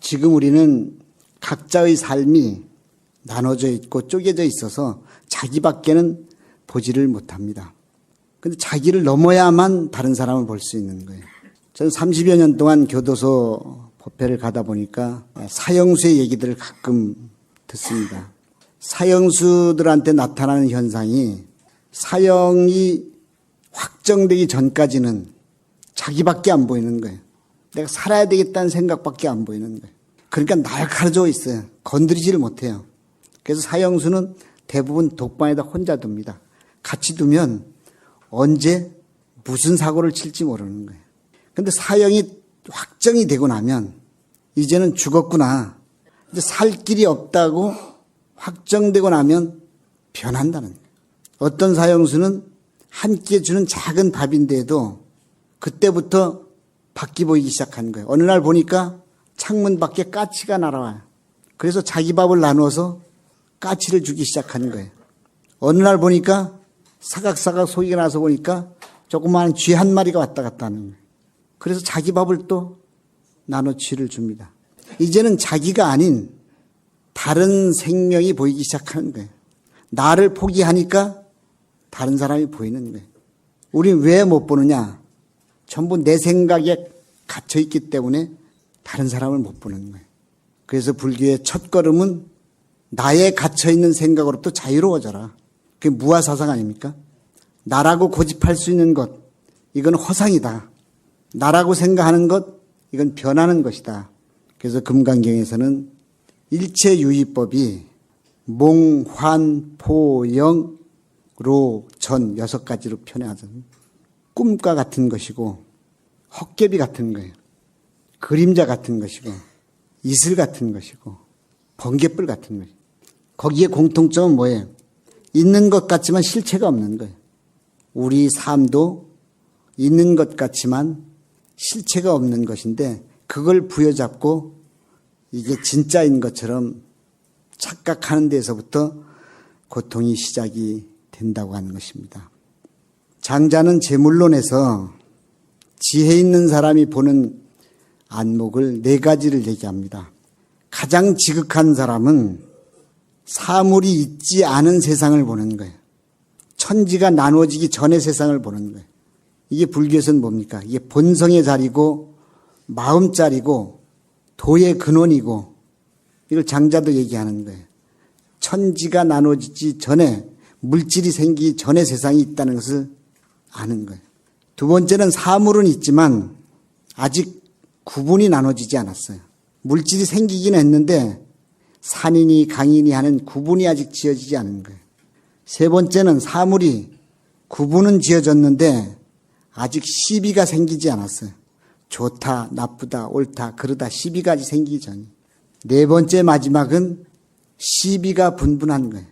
지금 우리는 각자의 삶이 나눠져 있고 쪼개져 있어서 자기밖에는 보지를 못합니다. 근데 자기를 넘어야만 다른 사람을 볼 수 있는 거예요. 저는 30여 년 동안 교도소 법회를 가다 보니까 사형수의 얘기들을 가끔 듣습니다. 사형수들한테 나타나는 현상이 사형이 확정되기 전까지는 자기밖에 안 보이는 거예요. 내가 살아야 되겠다는 생각밖에 안 보이는 거예요. 그러니까 날카로워 있어요. 건드리지를 못해요. 그래서 사형수는 대부분 독방에다 혼자 둡니다. 같이 두면 언제 무슨 사고를 칠지 모르는 거예요. 근데 사형이 확정이 되고 나면 이제는 죽었구나. 이제 살 길이 없다고 확정되고 나면 변한다는 거예요. 어떤 사형수는 한 끼에 주는 작은 밥인데도 그때부터 밖이 보이기 시작한 거예요. 어느 날 보니까 창문 밖에 까치가 날아와요. 그래서 자기 밥을 나누어서 까치를 주기 시작한 거예요. 어느 날 보니까 사각사각 소리가 나서 보니까 조그마한 쥐 한 마리가 왔다 갔다 하는 거예요. 그래서 자기 밥을 또 나눠 쥐를 줍니다. 이제는 자기가 아닌 다른 생명이 보이기 시작하는 거예요. 나를 포기하니까 다른 사람이 보이는 거예요. 우리는 왜 못 보느냐? 전부 내 생각에 갇혀있기 때문에 다른 사람을 못 보는 거예요. 그래서 불교의 첫 걸음은 나에 갇혀있는 생각으로부터 자유로워져라. 그게 무아사상 아닙니까? 나라고 고집할 수 있는 것, 이건 허상이다. 나라고 생각하는 것, 이건 변하는 것이다. 그래서 금강경에서는 일체유의법이 몽, 환, 포, 영, 로, 전 6가지로 표현하죠. 꿈과 같은 것이고 헛개비 같은 거예요. 그림자 같은 것이고 이슬 같은 것이고 번개불 같은 거예요. 거기에 공통점은 뭐예요? 있는 것 같지만 실체가 없는 거예요. 우리 삶도 있는 것 같지만 실체가 없는 것인데 그걸 부여잡고 이게 진짜인 것처럼 착각하는 데서부터 고통이 시작이 된다고 하는 것입니다. 장자는 제물론에서 지혜 있는 사람이 보는 안목을 4가지를 얘기합니다. 가장 지극한 사람은 사물이 있지 않은 세상을 보는 거예요. 천지가 나누어지기 전의 세상을 보는 거예요. 이게 불교에서는 뭡니까? 이게 본성의 자리고 마음 자리고 도의 근원이고 이걸 장자도 얘기하는 거예요. 천지가 나누어지기 전에 물질이 생기기 전에 세상이 있다는 것을 아는 거예요. 두 번째는 사물은 있지만 아직 구분이 나눠지지 않았어요. 물질이 생기긴 했는데 산이니 강이니 하는 구분이 아직 지어지지 않은 거예요. 세 번째는 사물이 구분은 지어졌는데 아직 시비가 생기지 않았어요. 좋다, 나쁘다, 옳다, 그러다 시비가 아직 생기기 전이에요. 네 번째 마지막은 시비가 분분한 거예요.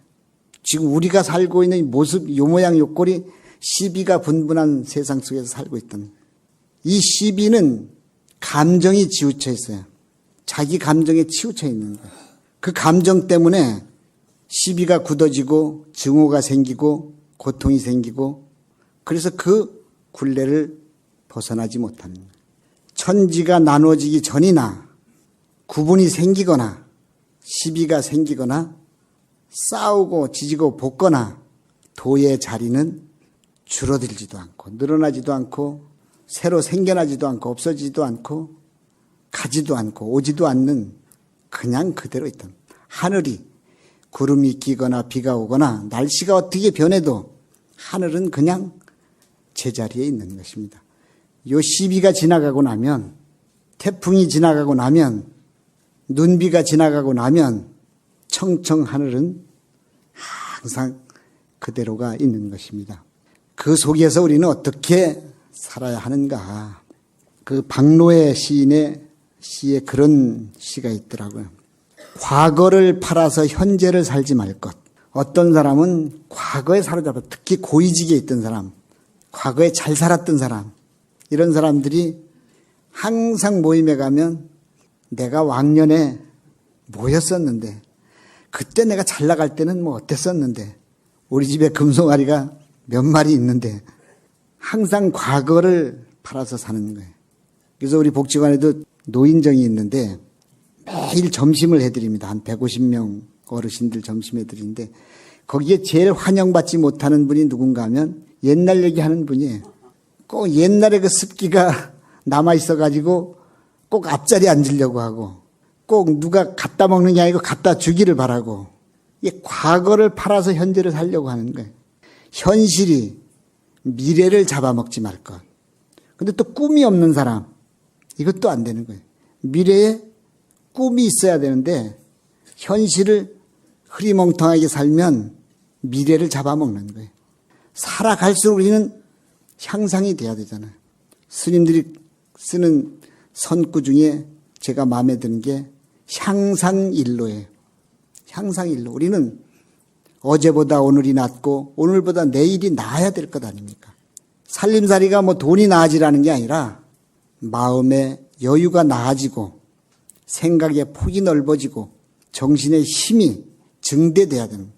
지금 우리가 살고 있는 모습, 요 모양 요 꼴이 시비가 분분한 세상 속에서 살고 있다는 거예요. 이 시비는 감정이 치우쳐 있어요. 자기 감정에 치우쳐 있는 거예요. 그 감정 때문에 시비가 굳어지고 증오가 생기고 고통이 생기고 그래서 그 굴레를 벗어나지 못하는 거예요. 천지가 나누어지기 전이나 구분이 생기거나 시비가 생기거나 싸우고 지지고 볶거나 도의 자리는 줄어들지도 않고 늘어나지도 않고 새로 생겨나지도 않고 없어지지도 않고 가지도 않고 오지도 않는 그냥 그대로 있던 하늘이 구름이 끼거나 비가 오거나 날씨가 어떻게 변해도 하늘은 그냥 제자리에 있는 것입니다. 요 시비가 지나가고 나면 태풍이 지나가고 나면 눈비가 지나가고 나면 청청 하늘은 항상 그대로가 있는 것입니다. 그 속에서 우리는 어떻게 살아야 하는가. 그 박노해 시인의 시에 그런 시가 있더라고요. 과거를 팔아서 현재를 살지 말 것. 어떤 사람은 과거에 사로잡아 특히 고위직에 있던 사람, 과거에 잘 살았던 사람, 이런 사람들이 항상 모임에 가면 내가 왕년에 뭐였었는데 그때 내가 잘 나갈 때는 뭐 어땠었는데 우리 집에 금송아리가 몇 마리 있는데 항상 과거를 팔아서 사는 거예요. 그래서 우리 복지관에도 노인정이 있는데 매일 점심을 해드립니다. 한 150명 어르신들 점심 해드리는데 거기에 제일 환영받지 못하는 분이 누군가 하면 옛날 얘기하는 분이에요. 꼭 옛날에 그 습기가 남아있어가지고 꼭 앞자리에 앉으려고 하고 꼭 누가 갖다 먹는 게 아니고 갖다 주기를 바라고 이게 과거를 팔아서 현재를 살려고 하는 거예요. 현실이 미래를 잡아먹지 말 것. 근데 또 꿈이 없는 사람 이것도 안 되는 거예요. 미래에 꿈이 있어야 되는데 현실을 흐리멍텅하게 살면 미래를 잡아먹는 거예요. 살아갈수록 우리는 향상이 돼야 되잖아요. 스님들이 쓰는 선구 중에 제가 마음에 드는 게 향상일로예요. 향상일로. 우리는 어제보다 오늘이 낫고 오늘보다 내일이 나아야 될 것 아닙니까? 살림살이가 뭐 돈이 나아지라는 게 아니라 마음의 여유가 나아지고 생각의 폭이 넓어지고 정신의 힘이 증대돼야 되는 거예요.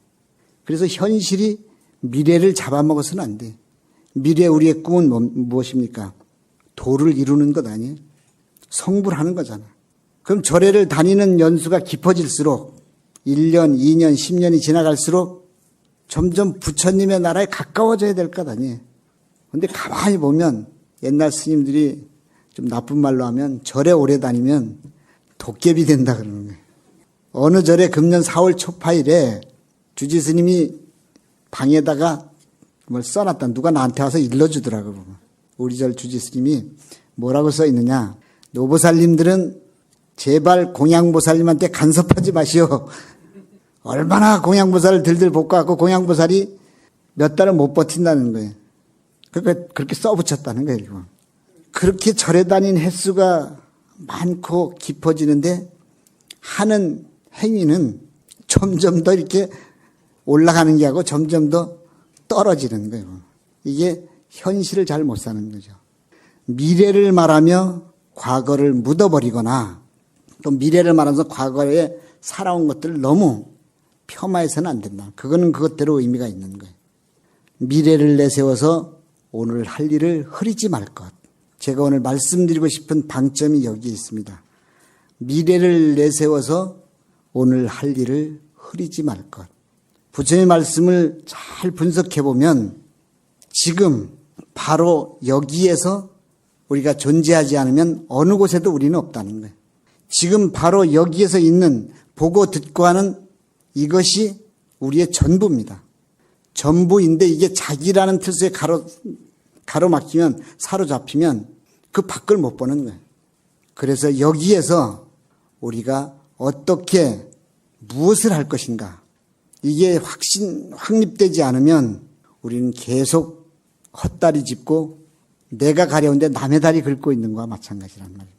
그래서 현실이 미래를 잡아먹어서는 안 돼. 미래 우리의 꿈은 무엇입니까? 도를 이루는 것 아니에요? 성불하는 거잖아. 그럼 절에를 다니는 연수가 깊어질수록 1년, 2년, 10년이 지나갈수록 점점 부처님의 나라에 가까워져야 될 것 아니에요? 근데 가만히 보면 옛날 스님들이 좀 나쁜 말로 하면 절에 오래 다니면 도깨비 된다 그러는 거예요. 어느 절에 금년 4월 초파일에 주지 스님이 방에다가 뭘 써놨다. 누가 나한테 와서 일러주더라고요. 우리 절 주지 스님이 뭐라고 써 있느냐. 노보살님들은 제발 공양보살님한테 간섭하지 마시오. 얼마나 공양보살을 들들 볶아갖고 공양보살이 몇 달을 못 버틴다는 거예요. 그렇게 써붙였다는 거예요. 그렇게 절에 다닌 횟수가 많고 깊어지는데 하는 행위는 점점 더 이렇게 올라가는 게 하고 점점 더 떨어지는 거예요. 이게 현실을 잘 못 사는 거죠. 미래를 말하며 과거를 묻어버리거나 또 미래를 말하면서 과거에 살아온 것들을 너무 폄하해서는 안 된다. 그거는 그것대로 의미가 있는 거예요. 미래를 내세워서 오늘 할 일을 흐리지 말 것. 제가 오늘 말씀드리고 싶은 방점이 여기에 있습니다. 미래를 내세워서 오늘 할 일을 흐리지 말 것. 부처님의 말씀을 잘 분석해 보면 지금 바로 여기에서 우리가 존재하지 않으면 어느 곳에도 우리는 없다는 거예요. 지금 바로 여기에서 있는 보고 듣고 하는 이것이 우리의 전부입니다. 전부인데 이게 자기라는 틀에 가로막히면 사로잡히면 그 밖을 못 보는 거예요. 그래서 여기에서 우리가 어떻게 무엇을 할 것인가 이게 확립되지 않으면 우리는 계속 헛다리 짚고 내가 가려운데 남의 다리 긁고 있는 거와 마찬가지란 말이에요.